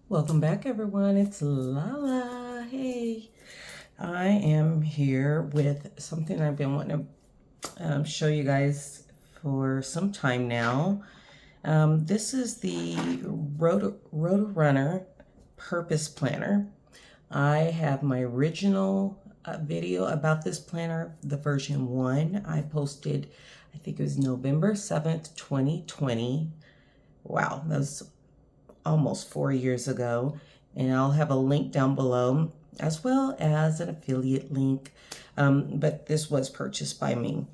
Welcome back, everyone. It's Lala. Hey, I am here with something I've been wanting to show you guys for some time now. This is the Roterunner Purpose Planner. I have my original video about this planner, the version 1. I posted, I think it was November 7th, 2020. Wow, that was almost 4 years ago, and I'll have a link down below as well as an affiliate link, but this was purchased by me.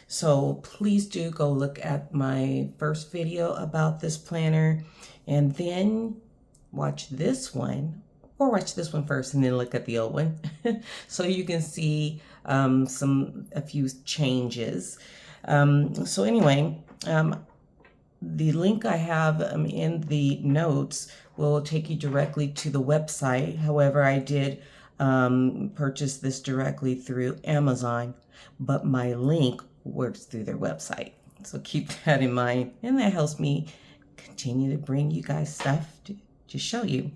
So please do go look at my first video about this planner and then watch this one, or watch this one first and then look at the old one so you can see a few changes. So anyway, the link I have in the notes will take you directly to the website. However, I did purchase this directly through Amazon, but my link works through their website. So keep that in mind, and that helps me continue to bring you guys stuff to show you.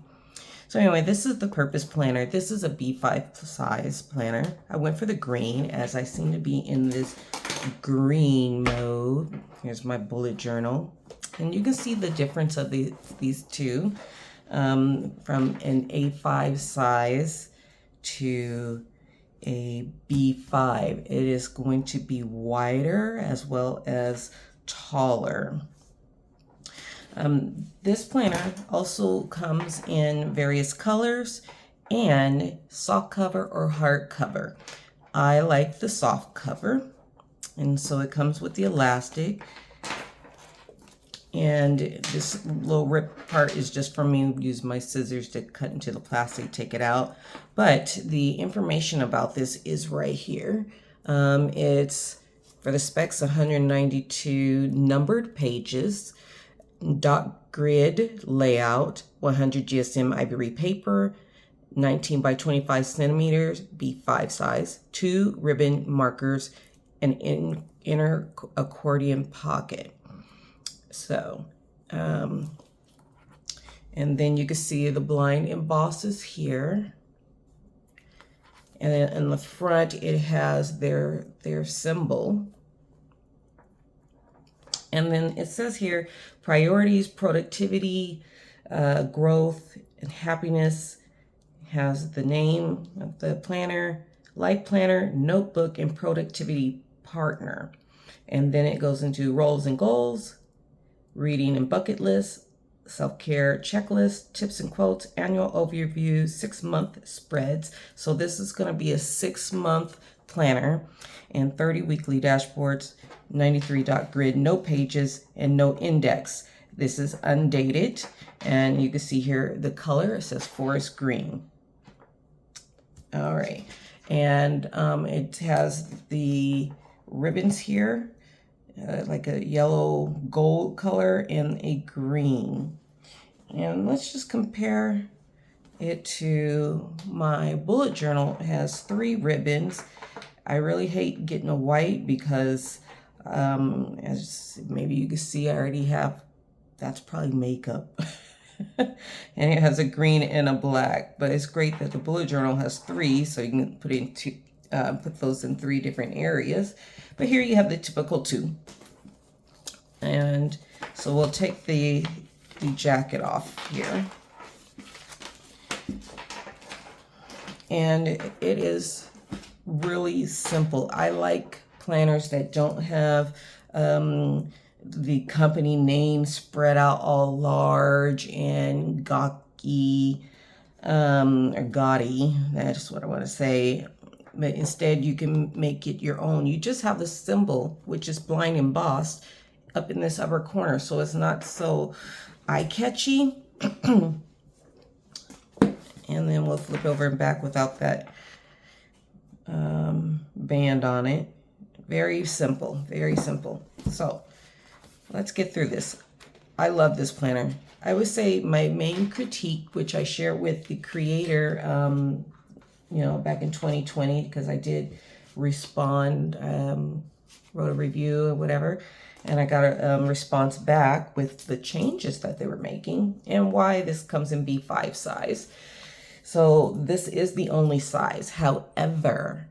So anyway, this is the Purpose Planner. This is a B5 size planner. I went for the green as I seem to be in this green mode. Here's my bullet journal. And you can see the difference of these two from an A5 size to a B5. It is going to be wider as well as taller. This planner also comes in various colors and soft cover or hard cover. I like the soft cover, and so it comes with the elastic. And this little rip part is just for me to use my scissors to cut into the plastic, take it out. But the information about this is right here. It's for the specs 192 numbered pages, dot grid layout, 100 GSM ivory paper, 19 by 25 centimeters, B5 size, 2 ribbon markers, and inner accordion pocket. So, and then you can see the blind embosses here. And then in the front, it has their symbol. And then it says here, priorities, productivity, growth, and happiness. It has the name of the planner, life planner, notebook, and productivity partner. And then it goes into roles and goals, reading and bucket list, self-care checklist, tips and quotes, annual overview, 6-month spreads. So this is going to be a 6-month planner, and 30 weekly dashboards, 93 dot grid, no pages and no index. This is undated, and you can see here the color. It says forest green. All right, and it has the ribbons here, like a yellow gold color and a green. And let's just compare it to my bullet journal. It has 3 ribbons. I really hate getting a white because as maybe you can see, I already have, that's probably makeup. And it has a green and a black, but it's great that the bullet journal has 3, so you can put those in 3 different areas. But here you have the typical 2. And so we'll take the jacket off here. And it is really simple. I like planners that don't have the company name spread out all large and gawky, or gaudy. That's what I want to say. But instead you can make it your own. You just have the symbol, which is blind embossed, up in this upper corner, so it's not so eye-catchy. And then we'll flip over and back without that band on it. Very simple, very simple. So let's get through this. I love this planner. I would say my main critique, which I share with the creator, back in 2020, because I did respond, wrote a review or whatever. And I got a response back with the changes that they were making and why this comes in B5 size. So this is the only size. However,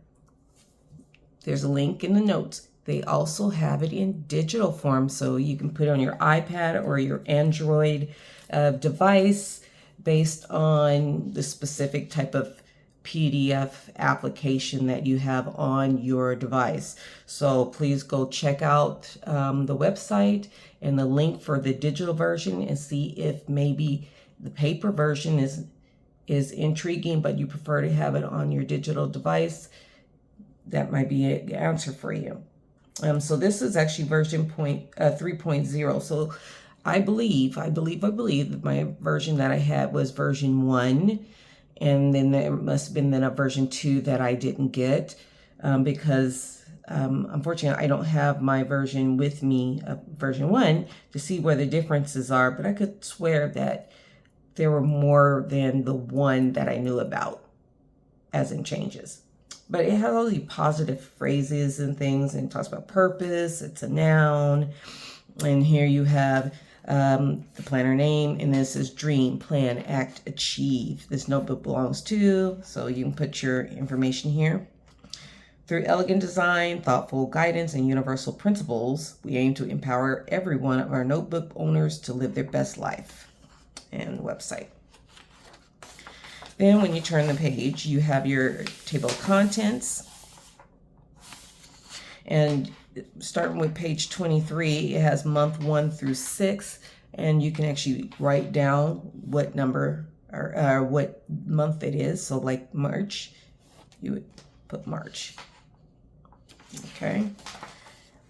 there's a link in the notes. They also have it in digital form, so you can put it on your iPad or your Android device based on the specific type of PDF application that you have on your device. So please go check out the website and the link for the digital version and see if maybe the paper version is intriguing, but you prefer to have it on your digital device. That might be an answer for you. So this is actually version 3.0. So I believe that my version that I had was version 1. And then there must have been then a version 2 that I didn't get because unfortunately I don't have my version with me, version 1, to see where the differences are. But I could swear that there were more than the one that I knew about, as in changes. But it has all these positive phrases and things, and it talks about purpose. It's a noun. And here you have the planner name, and this is dream, plan, act, achieve. This notebook belongs to, so you can put your information here. Through elegant design, thoughtful guidance, and universal principles, we aim to empower every one of our notebook owners to live their best life. And website. Then when you turn the page, you have your table of contents. And starting with page 23, it has month 1 through 6. And you can actually write down what number or what month it is. So like March, you would put March. Okay.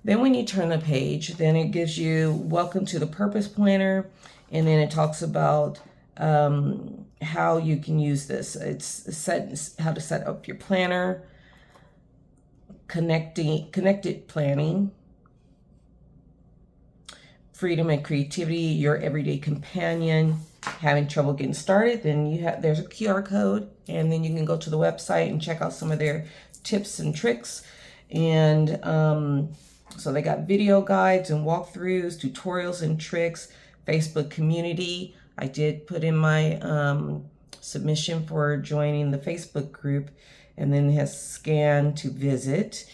Then when you turn the page, then it gives you welcome to the purpose planner. And then it talks about how you can use this. It's how to set up your planner, connected planning, freedom and creativity, your everyday companion, having trouble getting started. Then there's a QR code, and then you can go to the website and check out some of their tips and tricks. And so they got video guides and walkthroughs, tutorials and tricks, Facebook community. I did put in my submission for joining the Facebook group, and then it has scan to visit.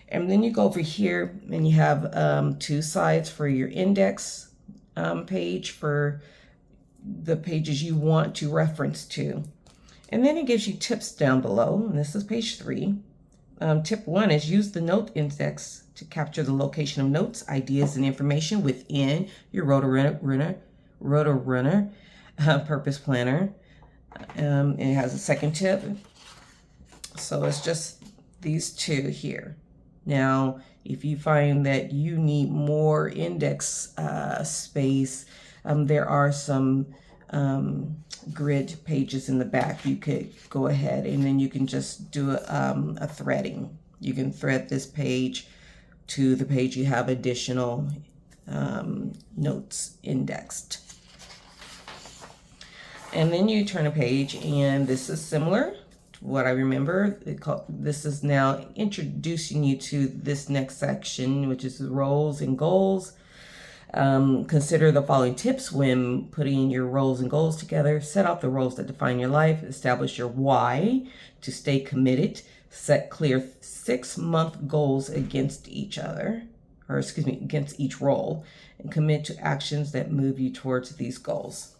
And then you go over here and you have 2 sides for your index page for the pages you want to reference to. And then it gives you tips down below, and this is page 3. Tip 1 is use the note index to capture the location of notes, ideas, and information within your Roterunner purpose planner. It has a second tip. So it's just these 2 here. Now, if you find that you need more index space, there are some grid pages in the back. You could go ahead and then you can just do a threading. You can thread this page to the page you have additional notes indexed. And then you turn a page, and this is similar to what I remember. This is now introducing you to this next section, which is roles and goals. Consider the following tips when putting your roles and goals together. Set out the roles that define your life. Establish your why to stay committed. Set clear 6-month goals against each role, and commit to actions that move you towards these goals.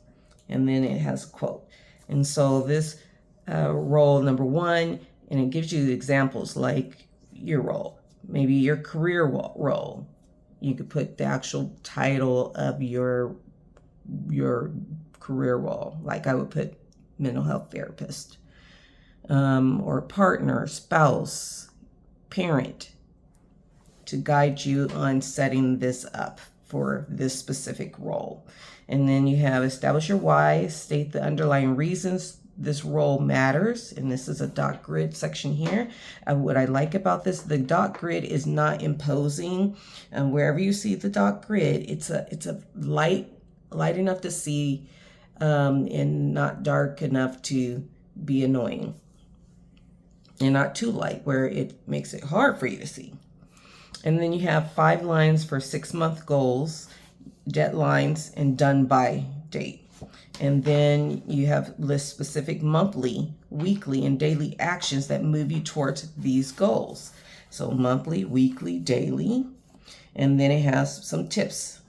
And then it has a quote. And so this role number 1, and it gives you examples like your role, maybe your career role. You could put the actual title of your career role, like I would put mental health therapist, or partner, spouse, parent, to guide you on setting this up for this specific role. And then you have establish your why, state the underlying reasons this role matters. And this is a dot grid section here. What I like about this, the dot grid is not imposing. Wherever you see the dot grid, it's a light enough to see, and not dark enough to be annoying, and not too light where it makes it hard for you to see. And then you have 5 lines for 6-month goals, deadlines, and done by date. And then you have list specific monthly, weekly, and daily actions that move you towards these goals. So monthly, weekly, daily, and then it has some tips.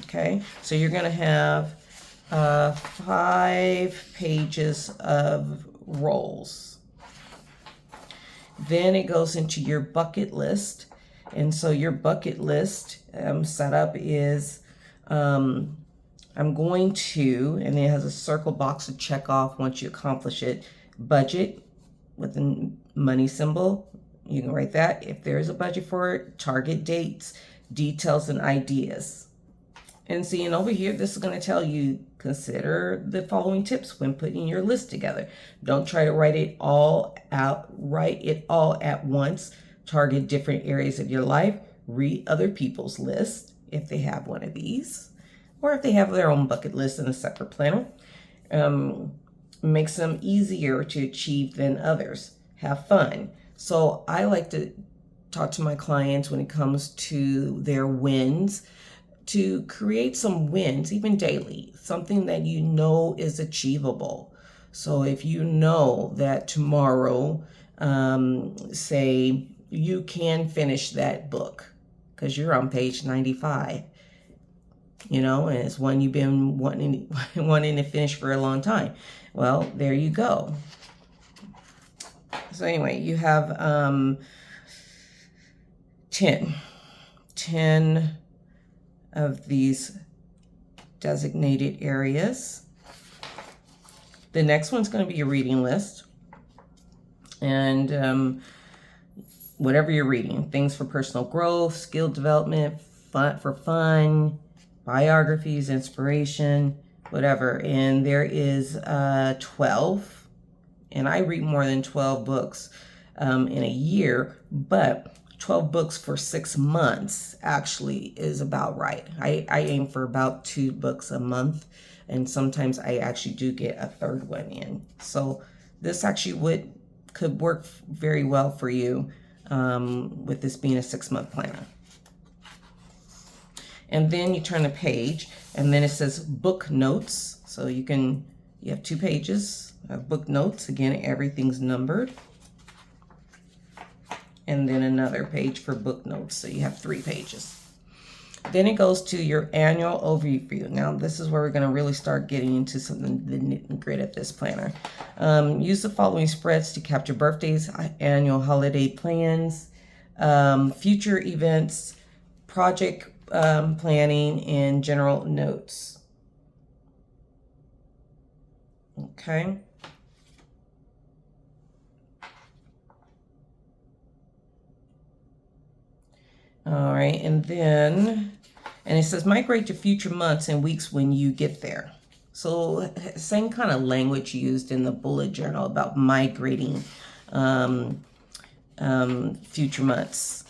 Okay, so you're going to have 5 pages of roles. Then it goes into your bucket list. And so your bucket list setup is I'm going to, and it has a circle box to check off once you accomplish it. Budget with the money symbol. You can write that. If there is a budget for it, target dates, details, and ideas. And see, and over here, this is going to tell you, consider the following tips when putting your list together. Don't try to write it all out, write it all at once. Target different areas of your life. Read other people's lists if they have one of these, or if they have their own bucket list in a separate planner. Makes them easier to achieve than others. Have fun. So I like to talk to my clients when it comes to their wins, to create some wins, even daily, something that you know is achievable. So if you know that tomorrow, say you can finish that book because you're on page 95, you know, and it's one you've been wanting to finish for a long time. Well, there you go. So anyway, you have 10 of these designated areas. The next one's going to be a reading list. And whatever you're reading, things for personal growth, skill development, fun, biographies, inspiration, whatever. And there is 12. And I read more than 12 books in a year, but 12 books for 6 months actually is about right. I aim for about 2 books a month, and sometimes I actually do get a 3rd one in. So this actually could work very well for you with this being a 6-month planner. And then you turn the page, and then it says book notes. So you have 2 pages of book notes. Again, everything's numbered. And then another page for book notes. So you have 3 pages. Then it goes to your annual overview. Now, this is where we're going to really start getting into the nit and grit of this planner. Use the following spreads to capture birthdays, annual holiday plans, future events, project planning, and general notes. Okay. All right, and it says migrate to future months and weeks when you get there. So same kind of language used in the bullet journal about migrating future months.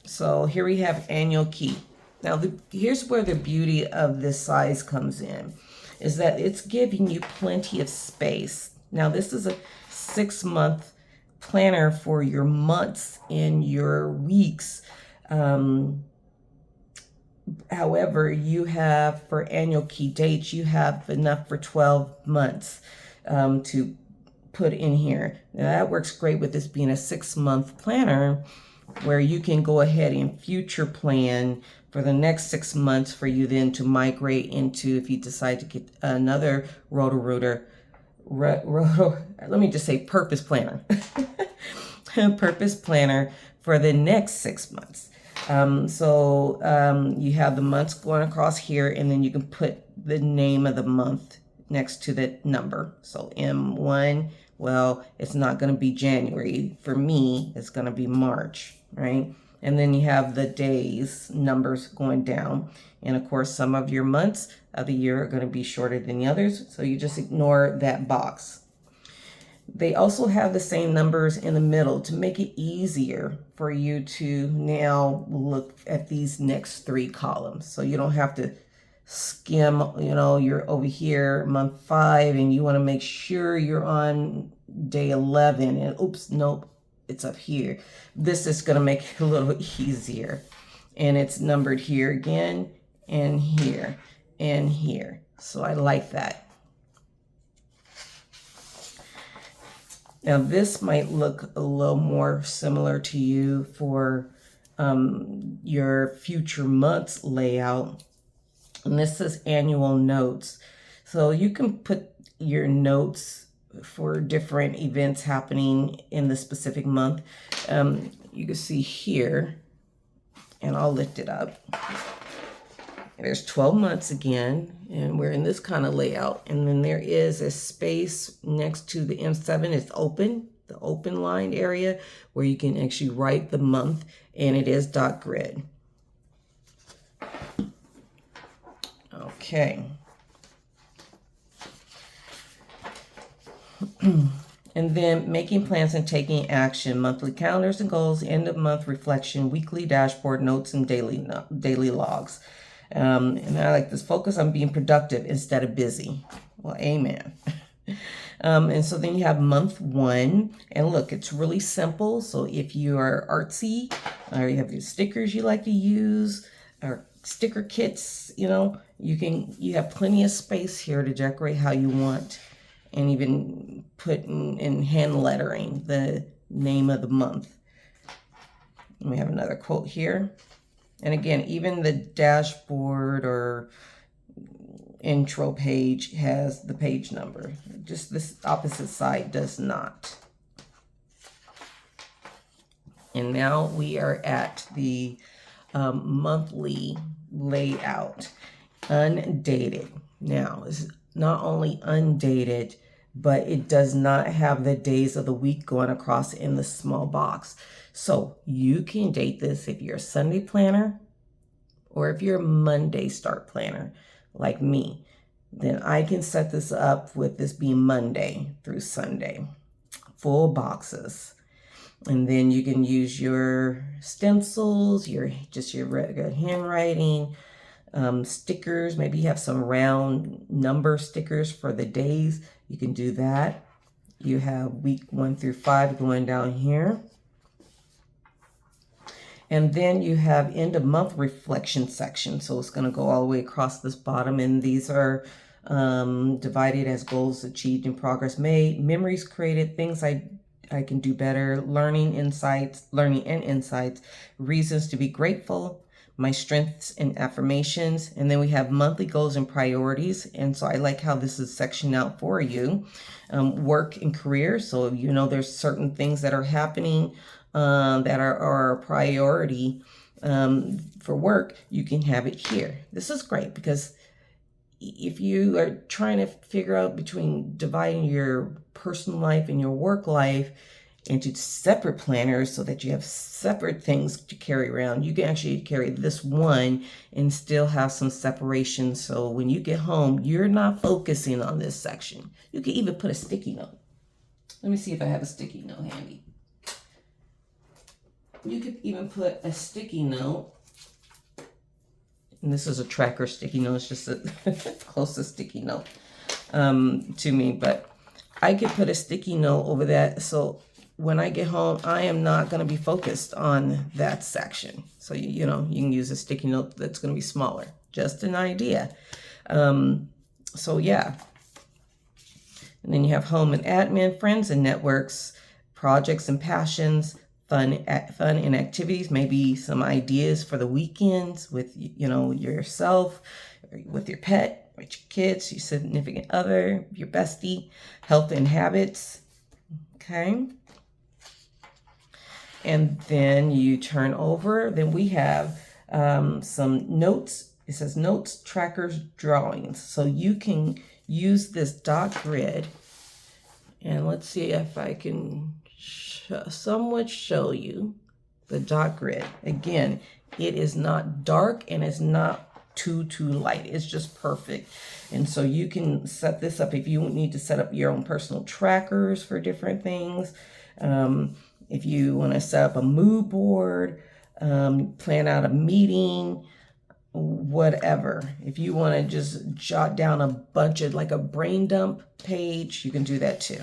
So here we have annual key. Now here's where the beauty of this size comes in, is that it's giving you plenty of space. Now this is a 6-month planner for your months and your weeks. However, you have for annual key dates, you have enough for 12 months to put in here. Now that works great with this being a 6-month planner, where you can go ahead and future plan for the next 6 months for you then to migrate into, if you decide to get another Roterunner, let me just say purpose planner, purpose planner for the next 6 months. You have the months going across here, and then you can put the name of the month next to the number. So M1, well, it's not going to be January. For me, it's going to be March, right? And then you have the days numbers going down. And of course, some of your months of the year are going to be shorter than the others. So you just ignore that box. They also have the same numbers in the middle to make it easier for you to now look at these next 3 columns. So you don't have to skim, you're over here month 5 and you want to make sure you're on day 11 and oops, nope, it's up here. This is going to make it a little easier. And it's numbered here again, and here, and here. So I like that. Now this might look a little more similar to you for your future months layout. And this is annual notes. So you can put your notes for different events happening in the specific month. You can see here, and I'll lift it up. There's 12 months again, and we're in this kind of layout. And then there is a space next to the M7. It's open, the open line area where you can actually write the month, and it is dot grid. Okay. And then making plans and taking action, monthly calendars and goals, end of month reflection, weekly dashboard, notes, and daily logs. And I like this, focus on being productive instead of busy. Well, amen. And so then you have month 1, and look, it's really simple. So if you are artsy, or you have your stickers you like to use, or sticker kits, you know, you have plenty of space here to decorate how you want, and even put in hand lettering the name of the month. And we have another quote here. And again, even the dashboard or intro page has the page number. Just this opposite side does not. And now we are at the monthly layout, undated. Now, it's not only undated, but it does not have the days of the week going across in the small box. So you can date this if you're a Sunday planner or if you're a Monday start planner like me. Then I can set this up with this being Monday through Sunday, full boxes. And then you can use your stencils, your regular handwriting, stickers. Maybe you have some round number stickers for the days. You can do that. You have week 1 through 5 going down here. And then you have end of month reflection section. So it's going to go all the way across this bottom. And these are divided as goals achieved and progress made, memories created, things I can do better, learning and insights, reasons to be grateful, my strengths and affirmations. And then we have monthly goals and priorities. And so I like how this is sectioned out for you. Work and career. So, you know, there's certain things that are happening that are a priority for work. You can have it here. This is great because if you are trying to figure out between dividing your personal life and your work life into separate planners so that you have separate things to carry around, you can actually carry this one and still have some separation. So when you get home, you're not focusing on this section. You can even put a sticky note. Let me see if I have a sticky note handy. You could even put a sticky note. And this is a tracker sticky note. It's just the closest sticky note to me. But I could put a sticky note over that. So when I get home, I am not going to be focused on that section. So, you know, you can use a sticky note that's going to be smaller. Just an idea. So, yeah. And then you have home and admin, friends and networks, projects and passions, fun and activities, maybe some ideas for the weekends with, you know, yourself, with your pet, with your kids, your significant other, your bestie, health and habits. Okay. And then you turn over, then we have some notes. It says notes, trackers, drawings. So you can use this dot grid. And let's see if I can somewhat show you the dot grid. Again, it is not dark and it's not too light. It's just perfect. And so you can set this up if you need to set up your own personal trackers for different things. If you want to set up a mood board, plan out a meeting, whatever. If you want to just jot down a bunch of like a brain dump page, you can do that too.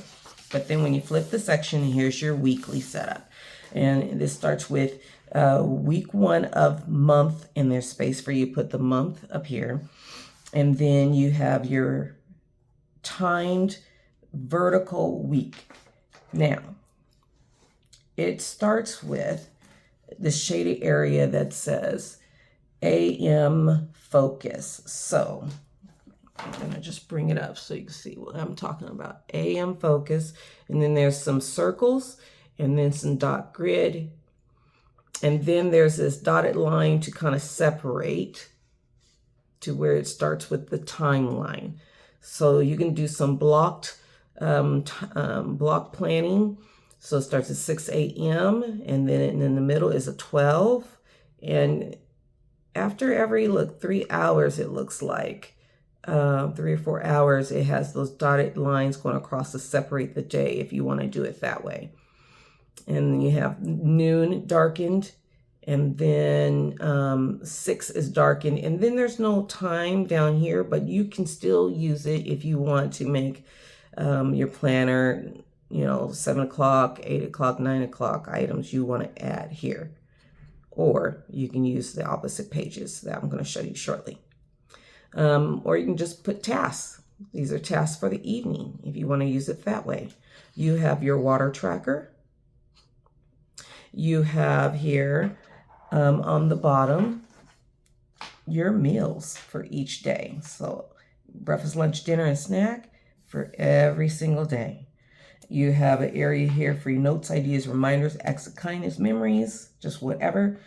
But then when you flip the section, here's your weekly setup. And this starts with week 1 of month, and there's space for you to put the month up here. And then you have your timed vertical week. Now, it starts with the shaded area that says AM focus. So I'm gonna just bring it up so you can see what I'm talking about. AM focus, and then there's some circles, and then some dot grid, and then there's this dotted line to kind of separate to where it starts with the timeline. So you can do some block planning. So it starts at 6 a.m. and then in the middle is a 12. And after every 3 hours, it looks like 3 or 4 hours, it has those dotted lines going across to separate the day if you want to do it that way. And you have noon darkened, and then 6 is darkened, and then there's no time down here, but you can still use it if you want to make your planner, 7 o'clock, 8 o'clock, 9 o'clock items you want to add here. Or you can use the opposite pages that I'm going to show you shortly. Or you can just put tasks. These are tasks for the evening if you want to use it that way. You have your water tracker. You have here on the bottom your meals for each day. So breakfast, lunch, dinner, and snack for every single day. You have an area here for your notes, ideas, reminders, acts of kindness, memories, just whatever.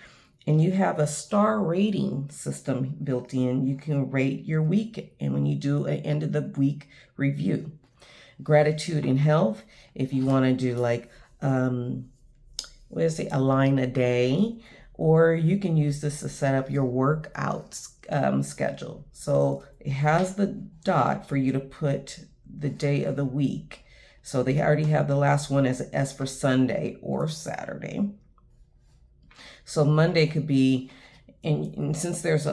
And you have a star rating system built in. You can rate your week, and when you do an end of the week review. Gratitude and health, if you want to do like a line a day, or you can use this to set up your workout schedule. So it has the dot for you to put the day of the week. So they already have the last one as an S for Sunday or Saturday. So Monday could be, and since there's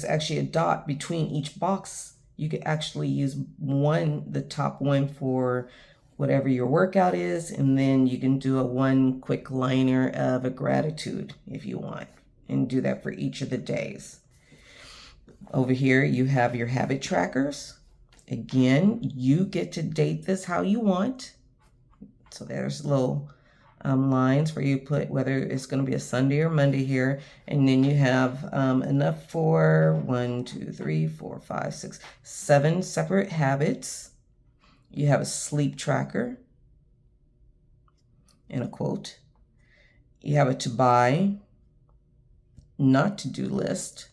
actually a dot between each box, you could actually use the top one for whatever your workout is, and then you can do one quick liner of a gratitude if you want, and do that for each of the days. Over here, you have your habit trackers. Again, you get to date this how you want. So there's little lines where you put whether it's going to be a Sunday or Monday here, and then you have enough for 7 separate habits. You have a sleep tracker and a quote. You have a to buy, not to do list.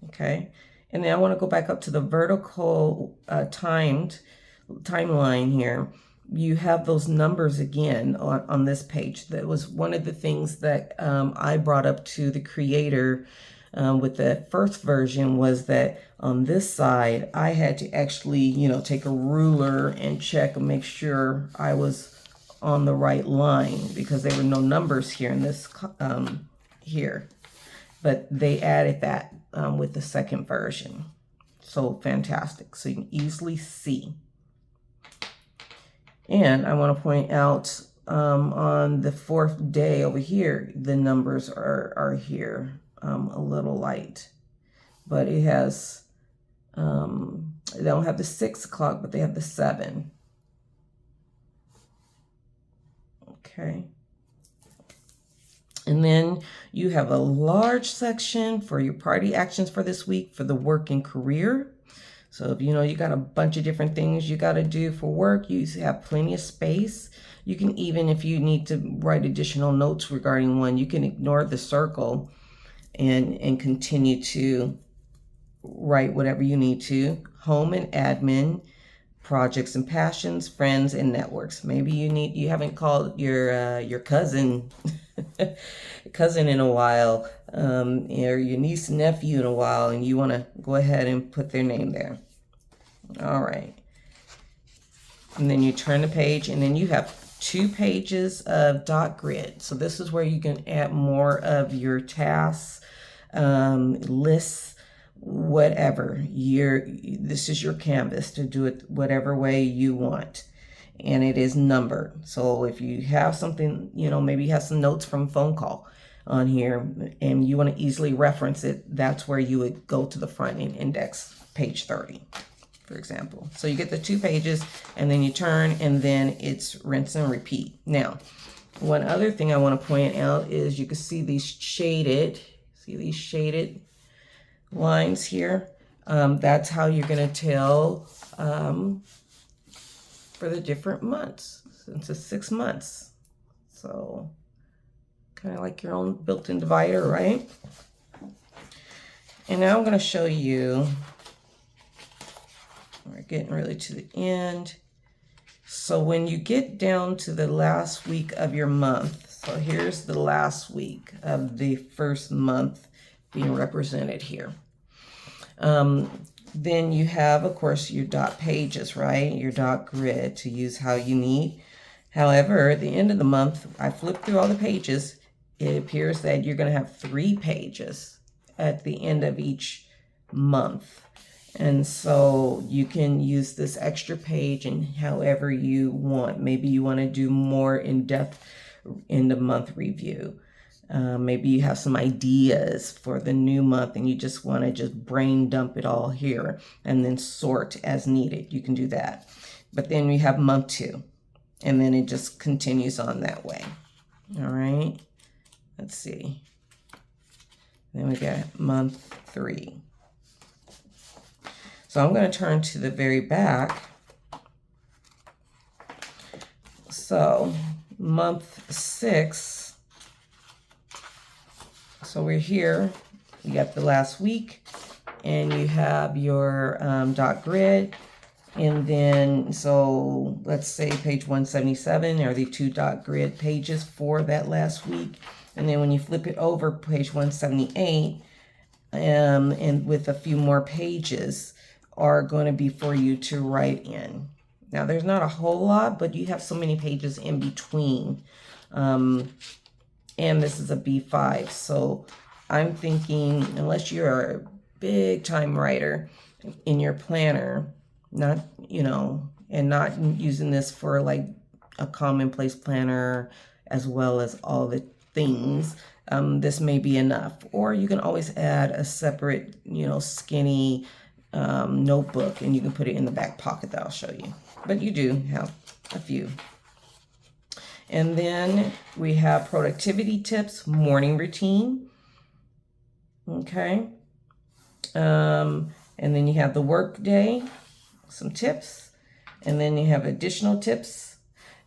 Okay. And then I want to go back up to the vertical timeline here. You have those numbers again on this page. That was one of the things that I brought up to the creator with the first version, was that on this side, I had to actually, take a ruler and check and make sure I was on the right line, because there were no numbers here in this here. But they added that with the second version. So fantastic. So you can easily see. And I want to point out on the 4th day over here, the numbers are here a little light. But it has, they don't have the 6 o'clock, but they have the 7. Okay. And then you have a large section for your party actions for this week for the work and career. So if you got a bunch of different things you got to do for work, you have plenty of space. You can even, if you need to write additional notes regarding one, you can ignore the circle and continue to write whatever you need to. Home and admin, projects and passions, friends and networks. Maybe you haven't called your cousin in a while, or your niece and nephew in a while, and you want to go ahead and put their name there. All right. And then you turn the page, and then you have 2 pages of dot grid. So this is where you can add more of your tasks, lists, whatever. This is your canvas to do it whatever way you want. and it is numbered. So if you have something, you know, maybe you have some notes from a phone call on here and you want to easily reference it, that's where you would go to the front and index page 30, for example. So you get the 2 pages and then you turn, and then it's rinse and repeat. Now, one other thing I want to point out is you can see these shaded lines here. That's how you're going to tell for the different months, since it's 6 months. So kind of like your own built-in divider, right? And now I'm going to show you, we're getting really to the end. So when you get down to the last week of your month, so here's the last week of the first month being represented here. Then you have, of course, your dot pages, right? Your dot grid to use how you need. However, at the end of the month, I flipped through all the pages. It appears that you're going to have 3 pages at the end of each month. And so you can use this extra page in however you want. Maybe you want to do more in-depth in the month review. Maybe you have some ideas for the new month and you just want to just brain dump it all here and then sort as needed. You can do that. But then we have month 2, and then it just continues on that way. All right. Let's see. Then we got month 3. So I'm going to turn to the very back. So month 6. So we're here. You got the last week, and you have your dot grid. And then, so let's say page 177 are the 2 dot grid pages for that last week. And then when you flip it over, page 178, and with a few more pages are going to be for you to write in. Now, there's not a whole lot, but you have so many pages in between. And this is a B5. So I'm thinking, unless you're a big time writer in your planner, not, you know, and not using this for like a commonplace planner as well as all the things, this may be enough. Or you can always add a separate, you know, skinny notebook, and you can put it in the back pocket that I'll show you. But you do have a few. And then we have productivity tips, morning routine. Okay. And then you have the work day, some tips. And then you have additional tips.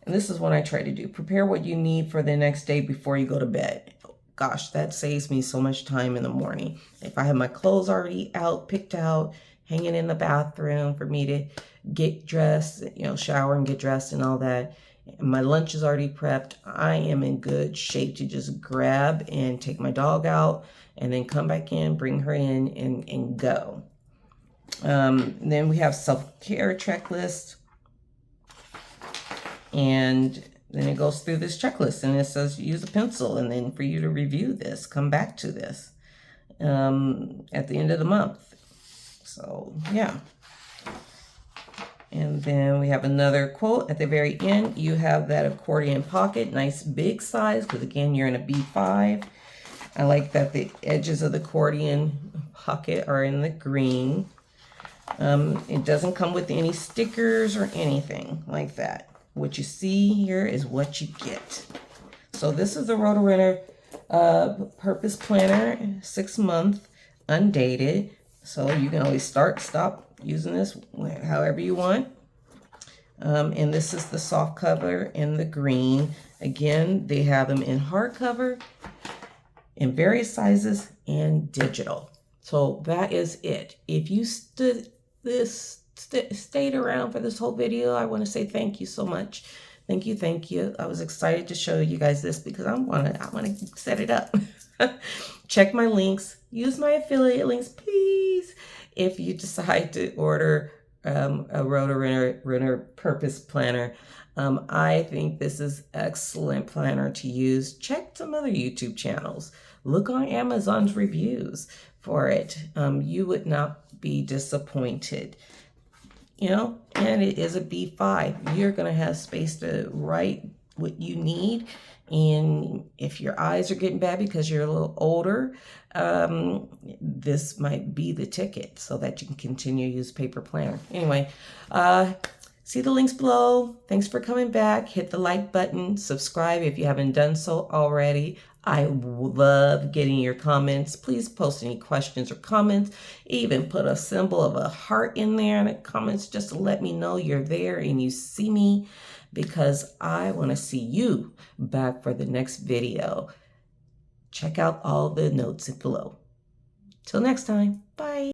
And this is what I try to do. Prepare what you need for the next day before you go to bed. Gosh, that saves me so much time in the morning. If I have my clothes already out, picked out, hanging in the bathroom for me to get dressed, you know, shower and get dressed and all that, my lunch is already prepped, I am in good shape to just grab and take my dog out and then come back in, bring her in, and go. Then we have self-care checklist. And then it goes through this checklist, and it says use a pencil, and then for you to review this, come back to this at the end of the month. So, yeah. And then we have another quote at the very end. You have that Accordion Pocket, nice big size, because again, you're in a B5. I like that the edges of the Accordion Pocket are in the green. It doesn't come with any stickers or anything like that. What you see here is what you get. So this is the Roterunner Purpose Planner, 6 month, undated. So you can always start, stop using this however you want. And this is the soft cover in the green. Again, they have them in hardcover, in various sizes, and digital. So that is it. If you stayed around for this whole video, I want to say thank you so much. Thank you. I was excited to show you guys this because I want to set it up. Check my links. Use my affiliate links, please. If you decide to order a Roterunner Purpose Planner, I think this is excellent planner to use. Check some other YouTube channels. Look on Amazon's reviews for it. You would not be disappointed. you know, and it is a B5. You're going to have space to write what you need. And if your eyes are getting bad because you're a little older, this might be the ticket so that you can continue to use paper planner. Anyway, see the links below. Thanks for coming back. Hit the like button. Subscribe if you haven't done so already. I love getting your comments. Please post any questions or comments. Even put a symbol of a heart in there in the comments just to let me know you're there and you see me, because I want to see you back for the next video. Check out all the notes below. Till next time. Bye.